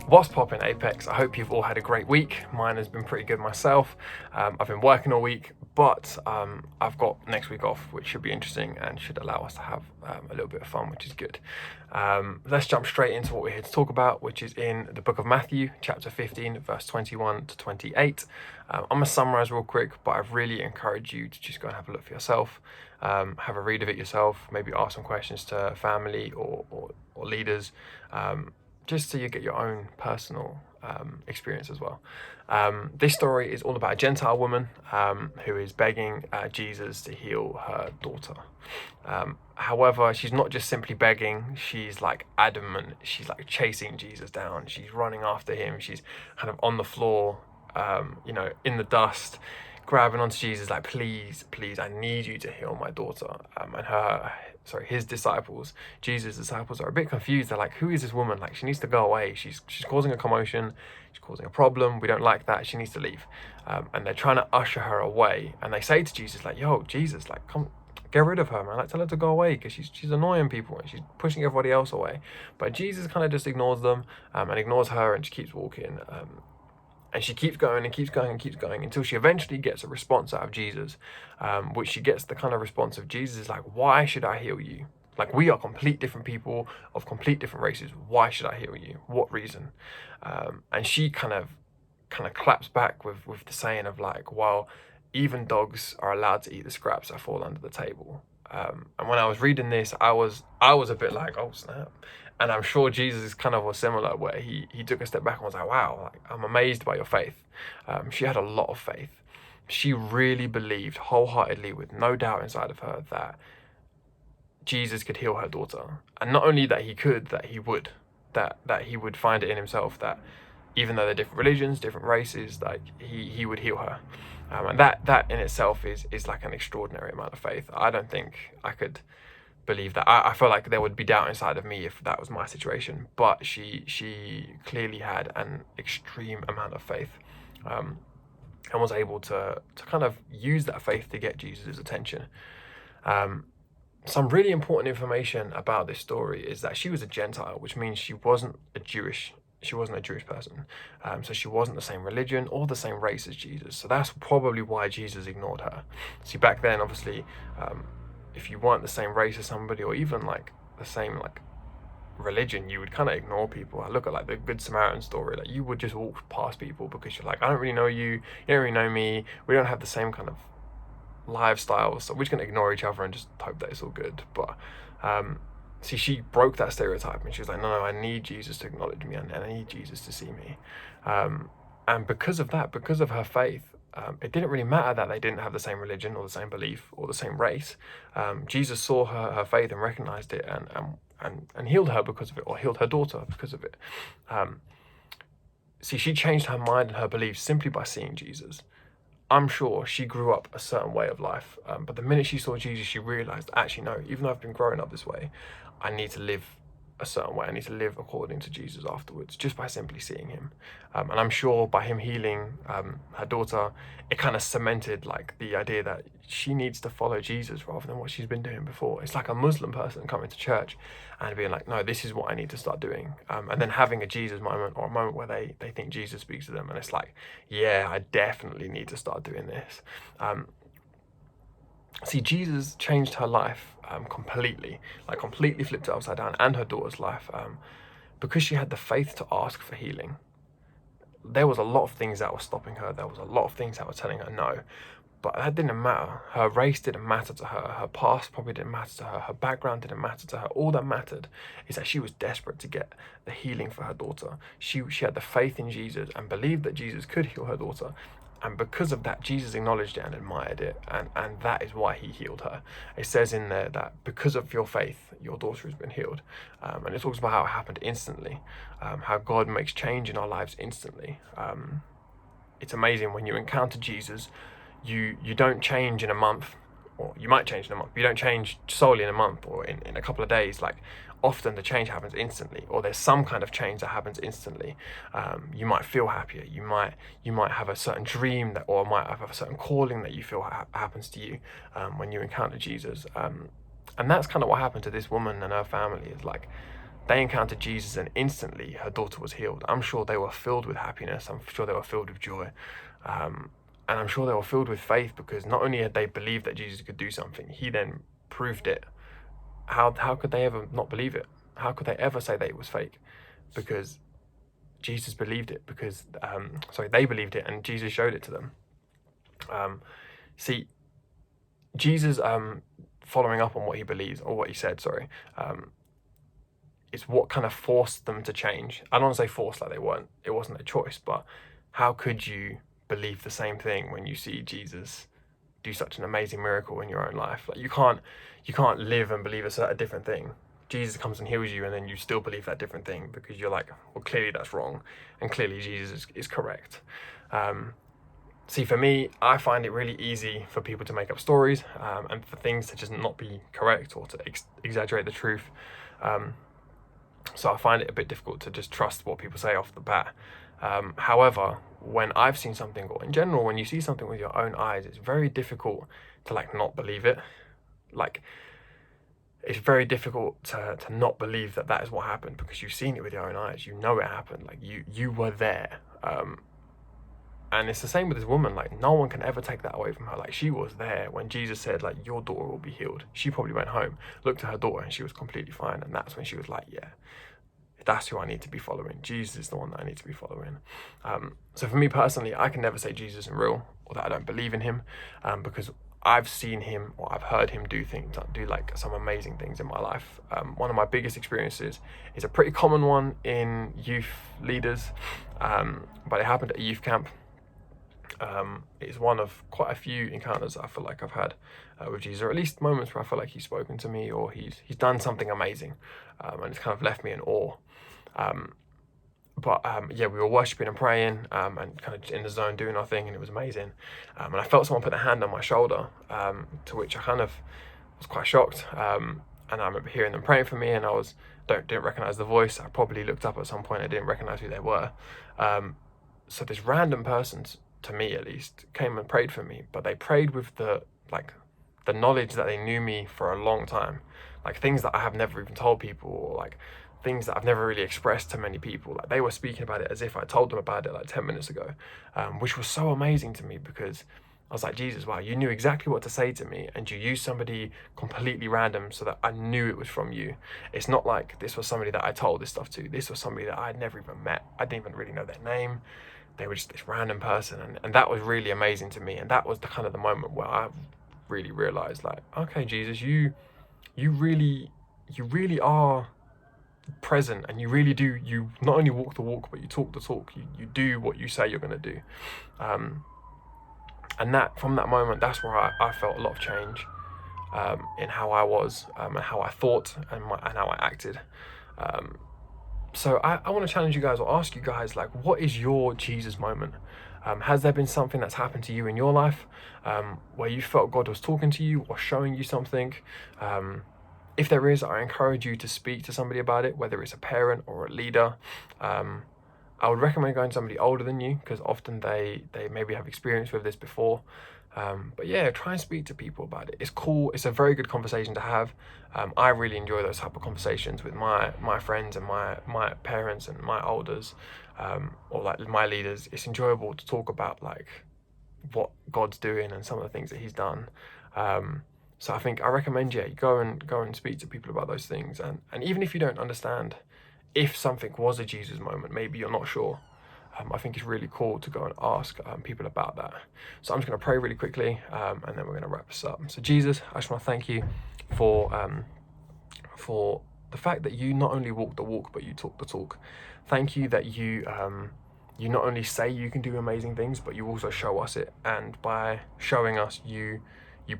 What's poppin', Apex? I hope you've all had a great week. Mine has been pretty good myself. I've been working all week, but I've got next week off, which should be interesting and should allow us to have a little bit of fun, which is good. Let's jump straight into what we're here to talk about, which is in the book of Matthew, chapter 15, verse 21 to 28. I'm going to summarize real quick, but I really encourage you to just go and have a look for yourself. Have a read of it yourself, maybe ask some questions to family or leaders. Just so you get your own personal experience as well. This story is all about a Gentile woman who is begging Jesus to heal her daughter. However, she's not just simply begging, she's like adamant, she's like chasing Jesus down, she's running after him, she's kind of on the floor, in the dust, grabbing onto Jesus, like, please, please, I need you to heal my daughter. His disciples, Jesus' disciples, are a bit confused. They're like, who is this woman? Like, she needs to go away. She's causing a commotion. She's causing a problem. We don't like that. She needs to leave. And they're trying to usher her away. And they say to Jesus, like, yo, Jesus, like, come, get rid of her, man. Like, tell her to go away because she's annoying people and she's pushing everybody else away. But Jesus kind of just ignores them and ignores her, and she keeps walking. And she keeps going and keeps going and keeps going until she eventually gets a response out of Jesus, which she gets the kind of response of Jesus is like, why should I heal you? Like, we are complete different people of complete different races. Why should I heal you? What reason? And she kind of claps back with the saying of like, well, even dogs are allowed to eat the scraps that fall under the table. And when I was reading this, I was a bit like, oh snap. And I'm sure Jesus kind of was similar, where he took a step back and was like, wow, like, I'm amazed by your faith. She had a lot of faith. She really believed wholeheartedly, with no doubt inside of her, that Jesus could heal her daughter. And not only that he could, that he would. That he would find it in himself that even though they're different religions, different races, like he would heal her. And that in itself is like an extraordinary amount of faith. I don't think I could believe that. I feel like there would be doubt inside of me if that was my situation. But she clearly had an extreme amount of faith, and was able to kind of use that faith to get Jesus' attention. Some really important information about this story is that she was a Gentile, which means she wasn't a Jewish person. So she wasn't the same religion or the same race as Jesus. So that's probably why Jesus ignored her. See, back then, obviously, if you weren't the same race as somebody or even like the same like religion, you would kind of ignore people. I look at like the Good Samaritan story, like you would just walk past people because you're like, I don't really know you, you don't really know me, we don't have the same kind of lifestyles, so we're just gonna ignore each other and just hope that it's all good. But see, she broke that stereotype and she was like, no, I need Jesus to acknowledge me, and I need Jesus to see me. And because of that, because of her faith, it didn't really matter that they didn't have the same religion or the same belief or the same race. Jesus saw her faith and recognized it, and healed her because of it, or healed her daughter because of it. See, she changed her mind and her beliefs simply by seeing Jesus. I'm sure she grew up a certain way of life, but the minute she saw Jesus, she realized, actually, no, even though I've been growing up this way, I need to live a certain way. I need to live according to Jesus afterwards, just by simply seeing him. And I'm sure by him healing her daughter, it kind of cemented like the idea that she needs to follow Jesus rather than what she's been doing before. It's like a Muslim person coming to church and being like, no, this is what I need to start doing. And then having a Jesus moment, or a moment where they think Jesus speaks to them, and it's like, yeah, I definitely need to start doing this. See, Jesus changed her life completely, like completely flipped it upside down, and her daughter's life, because she had the faith to ask for healing. There was a lot of things that were stopping her. There was a lot of things that were telling her no, but that didn't matter. Her race didn't matter to her. Her past probably didn't matter to her. Her background didn't matter to her. All that mattered is that she was desperate to get the healing for her daughter. She had the faith in Jesus and believed that Jesus could heal her daughter. And because of that, Jesus acknowledged it and admired it, and that is why he healed her. It says in there that because of your faith, your daughter has been healed. And it talks about how it happened instantly, how God makes change in our lives instantly. It's amazing when you encounter Jesus, you don't change in a month, or you might change in a month, but you don't change solely in a month or in a couple of days. Like, often the change happens instantly, or there's some kind of change that happens instantly. You might feel happier, you might have a certain dream that, or might have a certain calling that you feel happens to you when you encounter Jesus. And that's kind of what happened to this woman and her family. Is like, They encountered Jesus and instantly her daughter was healed. I'm sure they were filled with happiness. I'm sure they were filled with joy. And I'm sure they were filled with faith, because not only had they believed that Jesus could do something, he then proved it. How could they ever not believe it? How could they ever say that it was fake? Because Jesus believed it, because they believed it and Jesus showed it to them. See, Jesus, following up on what he believes, or what he said, is what kind of forced them to change. I don't want to say forced, like it wasn't a choice, but how could you believe the same thing when you see Jesus do such an amazing miracle in your own life? Like, you can't live and believe a different thing. Jesus comes and heals you, and then you still believe that different thing, because you're like, well, clearly that's wrong, and clearly Jesus is correct. See, for me, I find it really easy for people to make up stories, and for things to just not be correct, or to exaggerate the truth. So I find it a bit difficult to just trust what people say off the bat. However, when I've seen something, or in general, when you see something with your own eyes, it's very difficult to not believe it. It's very difficult to not believe that is what happened, because you've seen it with your own eyes. You know it happened. You were there. And it's the same with this woman. No one can ever take that away from her. She was there when Jesus said, your daughter will be healed. She probably went home, looked at her daughter, and she was completely fine. And that's when she was like, yeah, that's who I need to be following. Jesus is the one that I need to be following. So for me personally, I can never say Jesus isn't real, or that I don't believe in him, because I've seen him, or I've heard him do some amazing things in my life. One of my biggest experiences is a pretty common one in youth leaders, but it happened at a youth camp. It's one of quite a few encounters I feel like I've had with Jesus, or at least moments where I feel like he's spoken to me, or he's done something amazing, and it's kind of left me in awe. We were worshiping and praying, and kind of in the zone doing our thing, and it was amazing. And I felt someone put their hand on my shoulder, to which I kind of was quite shocked. And I remember hearing them praying for me, and I didn't recognize the voice. I probably looked up at some point. I didn't recognize who they were. So this random person, to me at least, came and prayed for me, but they prayed with the knowledge that they knew me for a long time, things that I have never even told people, or things that I've never really expressed to many people. They were speaking about it as if I told them about it 10 minutes ago, which was so amazing to me, because I was like, Jesus, wow, you knew exactly what to say to me, and you used somebody completely random so that I knew it was from you. It's not like this was somebody that I told this stuff to. This was somebody that I'd never even met. I didn't even really know their name. They were just this random person, and that was really amazing to me. And that was the moment where I really realized, okay, Jesus, you really are present, and you really do. You not only walk the walk, but you talk the talk. You do what you say you're going to do. And that, from that moment, that's where I felt a lot of change in how I was, and how I thought, and how I acted. So I want to challenge you guys, or ask you guys, what is your Jesus moment? Has there been something that's happened to you in your life, where you felt God was talking to you or showing you something? If there is, I encourage you to speak to somebody about it, whether it's a parent or a leader. I would recommend going to somebody older than you, because often they maybe have experience with this before. But yeah, try and speak to people about it. It's cool. It's a very good conversation to have. I really enjoy those type of conversations with my friends and my parents and my elders, or my leaders. It's enjoyable to talk about what God's doing and some of the things that he's done. So I recommend, you go and speak to people about those things. And even if you don't understand, if something was a Jesus moment, maybe you're not sure, I think it's really cool to go and ask people about that. So I'm just going to pray really quickly, and then we're going to wrap this up. So Jesus, I just want to thank you for the fact that you not only walk the walk, but you talk the talk. Thank you that you not only say you can do amazing things, but you also show us it. And by showing us, you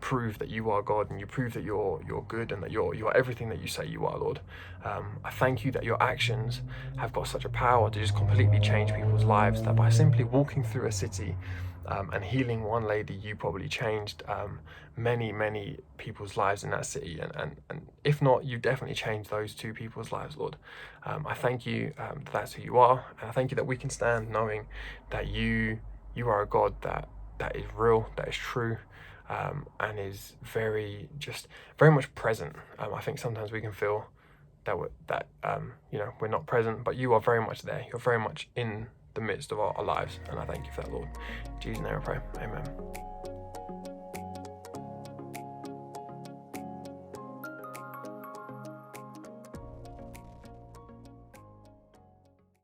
prove that you are God, and you prove that you're good, and that you're everything that you say you are, Lord. I thank you that your actions have got such a power to just completely change people's lives, that by simply walking through a city and healing one lady, you probably changed many people's lives in that city. And if not, you definitely changed those two people's lives, Lord. I thank you that that's who you are. And I thank you that we can stand knowing that you are a God that is real, that is true, and is very much present. I think sometimes we can feel we're not present, but you are very much there. You're very much in the midst of our lives, and I thank you for that, Lord. In Jesus' name I pray, amen.